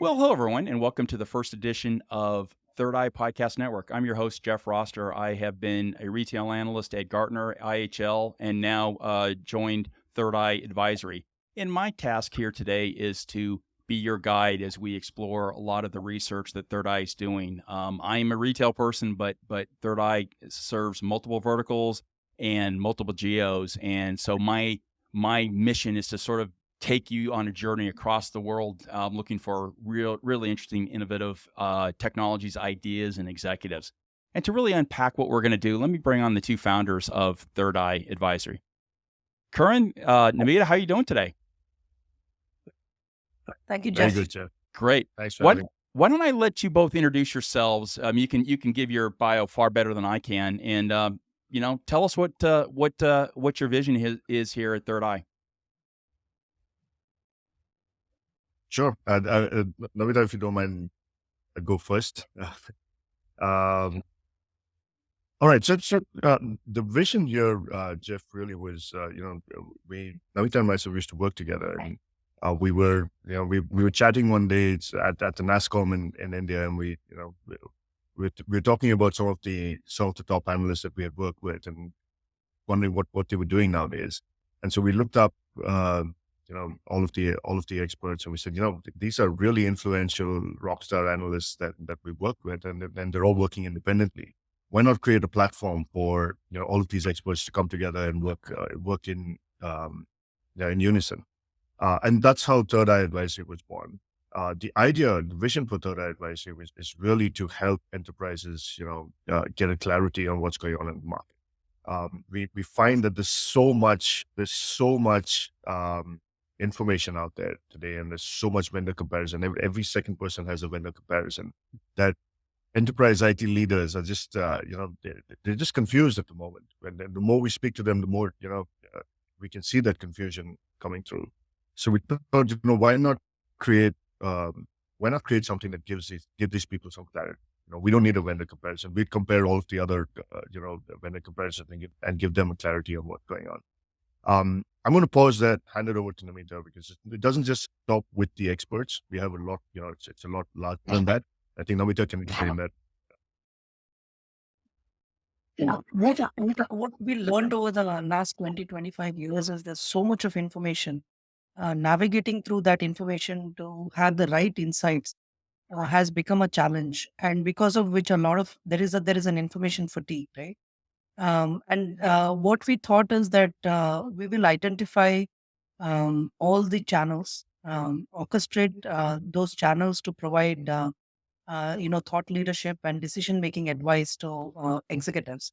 Well, hello, everyone, and welcome to the first edition of Third Eye Podcast Network. I'm your host, Jeff Roster. I have been a retail analyst at Gartner, IHL, and now joined Third Eye Advisory. And my task here today is to be your guide as we explore a lot of the research that Third Eye is doing. I am a retail person, but Third Eye serves multiple verticals and multiple geos, and so my mission is to sort of take you on a journey across the world, looking for really interesting, innovative technologies, ideas, and executives. And to really unpack what we're going to do, let me bring on the two founders of Third Eye Advisory. Curran, Namita, how are you doing today? Thank you, Very Jeff. good, Jeff. Great. Thanks for Why, having me. why don't I let you both introduce yourselves? You can give your bio far better than I can, and tell us what your vision is here at Third Eye. Sure. Navita, if you don't mind, I'll go first. All right. The vision here, Jeff, really was, Navita and myself used to work together, and we were chatting one day at the NASCOM in India, and we were talking about some of the top analysts that we had worked with, and wondering what they were doing nowadays. And so we looked up, all of the experts, and we said, these are really influential rock star analysts that we work with, and they're all working independently. Why not create a platform for all of these experts to come together and work in unison? And that's how Third Eye Advisory was born. The vision for Third Eye Advisory is really to help enterprises, get a clarity on what's going on in the market. We find that there's so much information out there today, and there's so much vendor comparison. Every second person has a vendor comparison, that enterprise IT leaders are just, they're just confused at the moment. And the more we speak to them, the more, we can see that confusion coming through. So we thought, why not create something that give these people some clarity? We don't need a vendor comparison. We'd compare all of the other, vendor comparison and give them a clarity on what's going on. I'm going to pause that, hand it over to Namita, because it doesn't just stop with the experts. We have a lot, it's a lot larger than that. I think Namita can explain that. What we learned over the last 20, 25 years is there's so much of information. Navigating through that information to have the right insights has become a challenge, and because of which there is an information fatigue, right? And what we thought is that we will identify all the channels, orchestrate those channels to provide thought leadership and decision making advice to executives,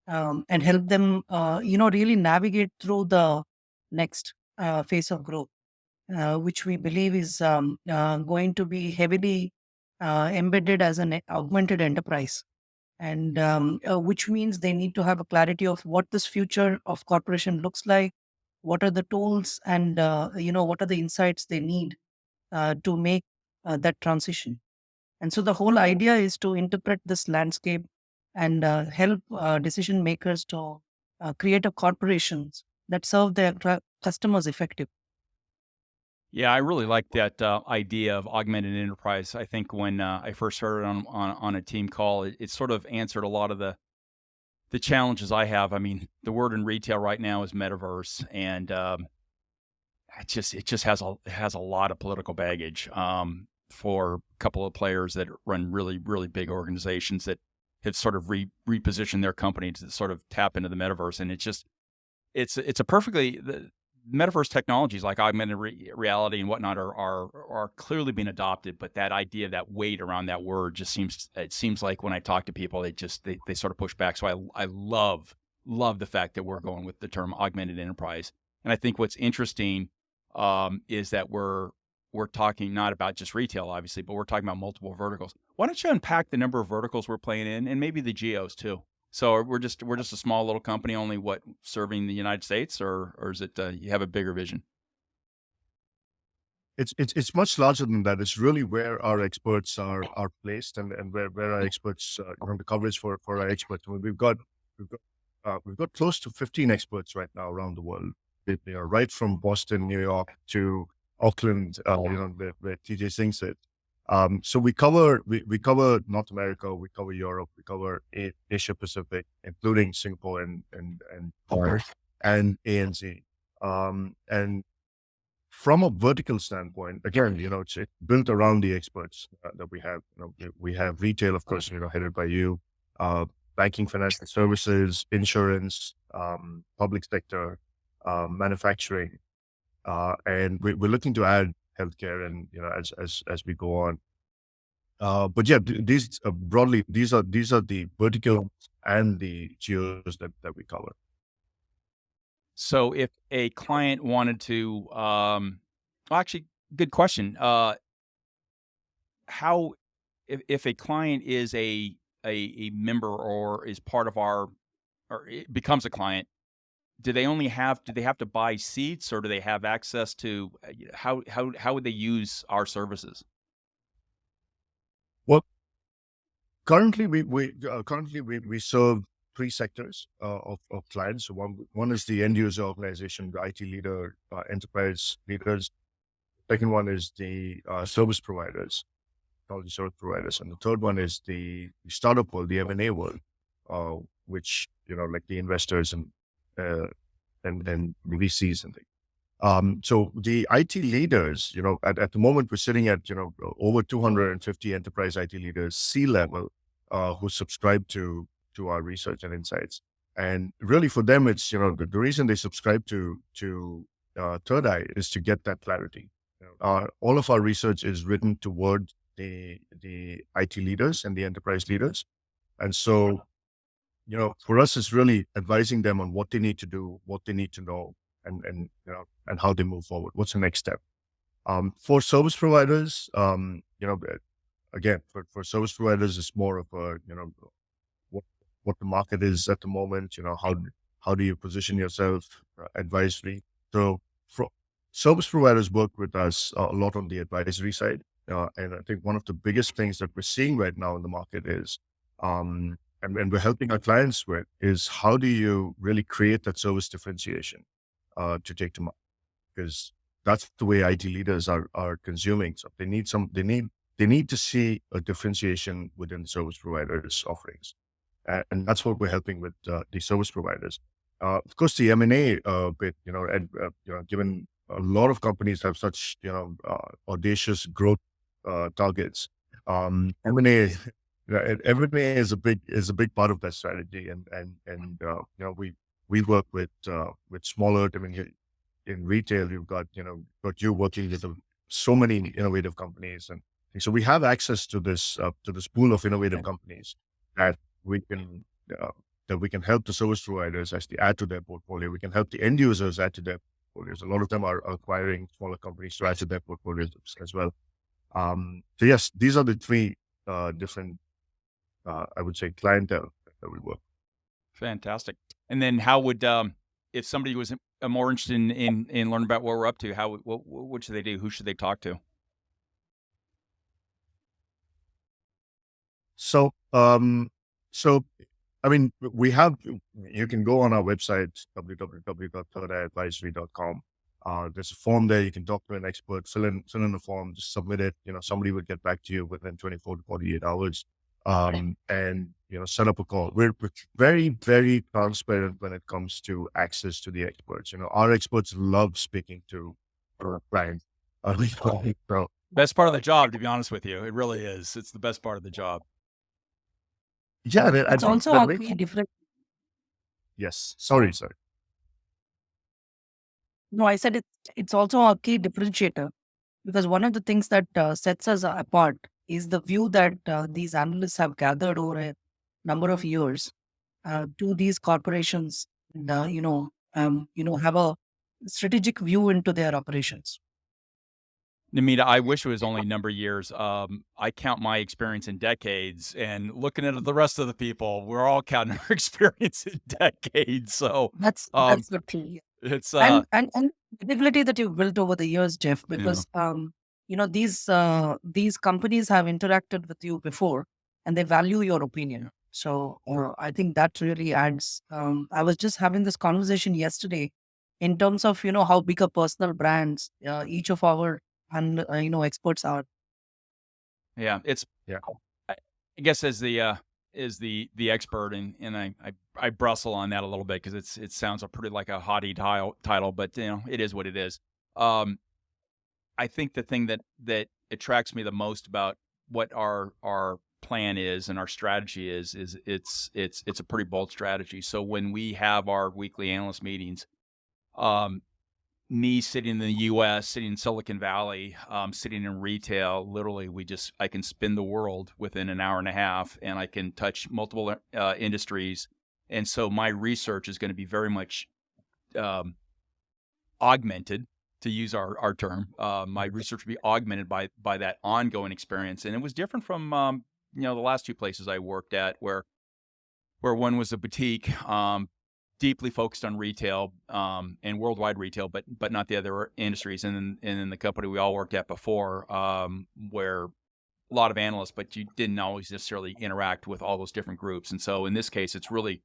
and help them really navigate through the next phase of growth, which we believe is going to be heavily embedded as an augmented enterprise, and which means they need to have a clarity of what this future of corporation looks like, what are the tools, and what are the insights they need to make that transition. And so the whole idea is to interpret this landscape and help decision makers to create a corporations that serve their customers effectively. Yeah, I really like that idea of augmented enterprise. I think when I first heard it on a team call, it sort of answered a lot of the challenges I have. I mean, the word in retail right now is metaverse, and it just has a lot of political baggage for a couple of players that run really big organizations that have sort of repositioned their company to sort of tap into the metaverse, and it's a perfectly metaverse technologies like augmented reality and whatnot are clearly being adopted, but that idea, that weight around that word just seems like when I talk to people, they sort of push back. So I love the fact that we're going with the term augmented enterprise. And I think what's interesting is that we're talking not about just retail, obviously, but we're talking about multiple verticals. Why don't you unpack the number of verticals we're playing in, and maybe the geos too? So we're just a small little company, only serving the United States, or is it you have a bigger vision? It's much larger than that. It's really where our experts are placed, and where our experts, the coverage for our experts. I mean, we've got close to 15 experts right now around the world. Right from Boston, New York to Auckland, where TJ Singh sits. So we cover North America, we cover Europe, we cover Asia Pacific, including Singapore and Paris and ANZ. And from a vertical standpoint, again, it's built around the experts that we have. We have retail, of course, headed by you, banking, financial services, insurance, public sector, manufacturing, and we're looking to add healthcare, and as we go on. But yeah, these broadly, these are the vertical and the geos that we cover. So if a client wanted to, well, actually, good question. How if a client is a member or is part of our or it becomes a client, do they have to buy seats or do they have access to how would they use our services? Well, currently we serve three sectors of clients. So one is the end user organization, the IT leader, enterprise leaders. Second one is the service providers, technology service providers, and the third one is the startup world, the M&A world, which like the investors uh, and the VCs and things. So the IT leaders, at the moment we're sitting at over 250 enterprise IT leaders, C-level, who subscribe to our research and insights. And really, for them, it's the reason they subscribe to Third Eye is to get that clarity. All of our research is written toward the IT leaders and the enterprise leaders, and so for us, it's really advising them on what they need to do, what they need to know, and how they move forward. What's the next step? For service providers, again, for service providers, it's more of a what what the market is at the moment. How do you position yourself, advisory? So for service providers work with us a lot on the advisory side, and I think one of the biggest things that we're seeing right now in the market is, and we're helping our clients with, is how do you really create that service differentiation to take to market, because that's the way IT leaders are consuming. So they need to see a differentiation within service providers' offerings, and that's what we're helping with the service providers. Of course, the M&A bit, and given a lot of companies have such audacious growth targets, M&A. M&A is a big part of that strategy, and we work with smaller. I mean, in retail, you've got you working with so many innovative companies, and so we have access to this pool of innovative companies that we can help the service providers as they add to their portfolio. We can help the end users add to their portfolios. A lot of them are acquiring smaller companies to add to their portfolios as well. So yes, these are the three different, I would say, clientele that we work. Fantastic. And then how would if somebody was more interested in learning about what we're up to, what should they do? Who should they talk to? So, I mean, you can go on our website, www.thirdeyeadvisory.com. There's a form there. You can talk to an expert, fill in the form, just submit it. Somebody would get back to you within 24 to 48 hours. And set up a call. We're very, very transparent when it comes to access to the experts. Our experts love speaking to clients. So, Best part of the job, to be honest with you. It really is. It's the best part of the job. yeah, I It's think also that a makes key different. yes. Sorry. No, I said it's also a key differentiator, because one of the things that sets us apart is the view that these analysts have gathered over a number of years to these corporations, and have a strategic view into their operations. Namita, I wish it was only number of years. I count my experience in decades, and looking at the rest of the people, we're all counting our experience in decades. So That's um, the key. it's And credibility that you've built over the years, Jeff, yeah, because these companies have interacted with you before, and they value your opinion. So I think that really adds. I was just having this conversation yesterday in terms of how big a personal brands each of our and experts are. Yeah, it's Yeah. I guess as the expert, and I bristle on that a little bit because it sounds a pretty like a haughty title, but it is what it is. Um, I think the thing that attracts me the most about what our plan is and our strategy is it's a pretty bold strategy. So when we have our weekly analyst meetings, um, me sitting in the U.S., sitting in Silicon Valley, sitting in retail, literally, I can spin the world within an hour and a half, and I can touch multiple industries, and so my research is going to be very much um, augmented, to use our term. My research will be augmented by that ongoing experience, and it was different from the last two places I worked at, where one was a boutique, deeply focused on retail and worldwide retail, but not the other industries. And then the company we all worked at before, where a lot of analysts, but you didn't always necessarily interact with all those different groups. And so in this case, it's really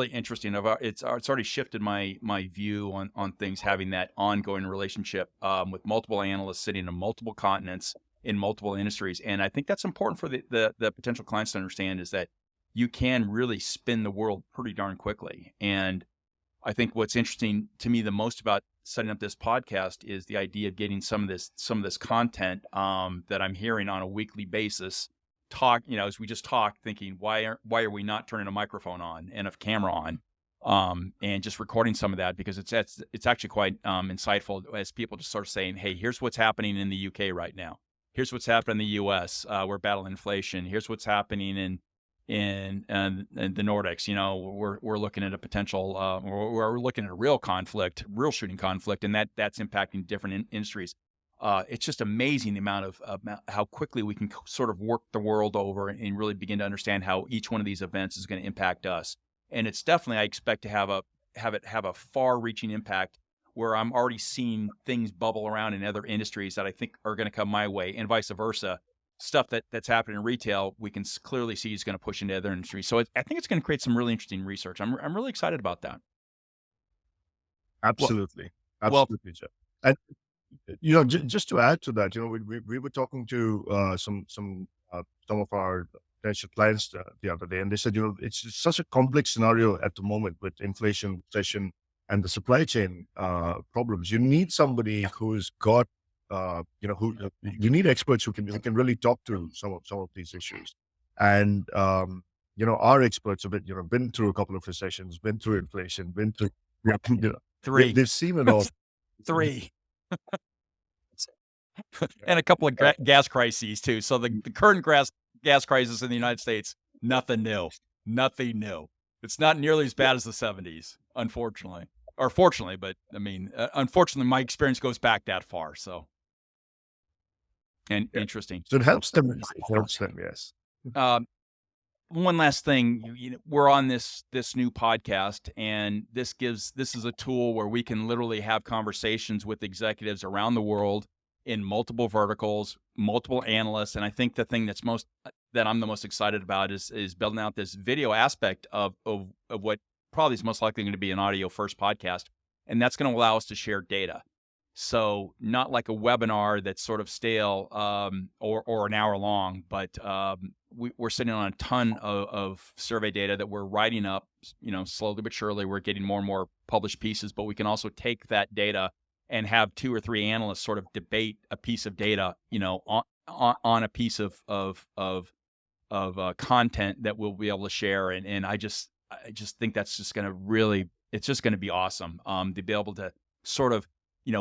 interesting. It's already shifted my view on things, having that ongoing relationship with multiple analysts sitting in multiple continents in multiple industries. And I think that's important for the potential clients to understand, is that you can really spin the world pretty darn quickly. And I think what's interesting to me the most about setting up this podcast is the idea of getting some of this content that I'm hearing on a weekly basis. As we just talked, thinking why are we not turning a microphone on and a camera on, and just recording some of that, because it's actually quite insightful, as people just sort of saying, hey, here's what's happening in the UK right now. Here's what's happening in the US. We're battling inflation. Here's what's happening in the Nordics. We're looking at a potential, we're looking at a real shooting conflict, and that's impacting different industries. It's just amazing the amount of how quickly we can sort of work the world over and really begin to understand how each one of these events is going to impact us. And it's definitely, I expect to have a far-reaching impact, where I'm already seeing things bubble around in other industries that I think are going to come my way, and vice versa. Stuff that's happening in retail, we can clearly see is going to push into other industries. So I think it's going to create some really interesting research. I'm really excited about that. Absolutely. Well, Absolutely, Jeff. And just to add to that, we were talking to some of our potential clients the other day, and they said, it's such a complex scenario at the moment with inflation, recession, and the supply chain problems. You need somebody who's got, you need experts who can really talk to some of these issues. And our experts have been through a couple of recessions, been through inflation, been through three, they've seen it all. three. And a couple of gas crises too. So the current gas crisis in the United States, nothing new. It's not nearly as bad as the 70s, unfortunately, or fortunately. But I mean, unfortunately, my experience goes back that far. So, and interesting. So it helps them. Yes. One last thing, we're on this new podcast, and this is a tool where we can literally have conversations with executives around the world in multiple verticals, multiple analysts. And I think the thing that I'm the most excited about is building out this video aspect of what probably is most likely going to be an audio first podcast. And that's going to allow us to share data. So not like a webinar that's sort of stale or an hour long, but we're sitting on a ton of survey data that we're writing up, slowly but surely. We're getting more and more published pieces, but we can also take that data and have 2 or 3 analysts sort of debate a piece of data, on a piece of content that we'll be able to share. And I just think that's just going to it's just going to be awesome to be able to sort of,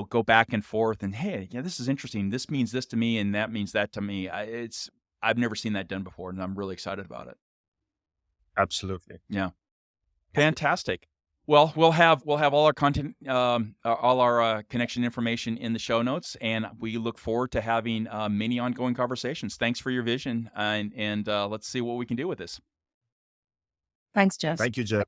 go back and forth and, hey, this is interesting. This means this to me, and that means that to me. I've never seen that done before, and I'm really excited about it. Absolutely. Yeah. Fantastic. Well, we'll have all our content, all our connection information in the show notes, and we look forward to having many ongoing conversations. Thanks for your vision, and let's see what we can do with this. Thanks, Jeff. Thank you, Jeff.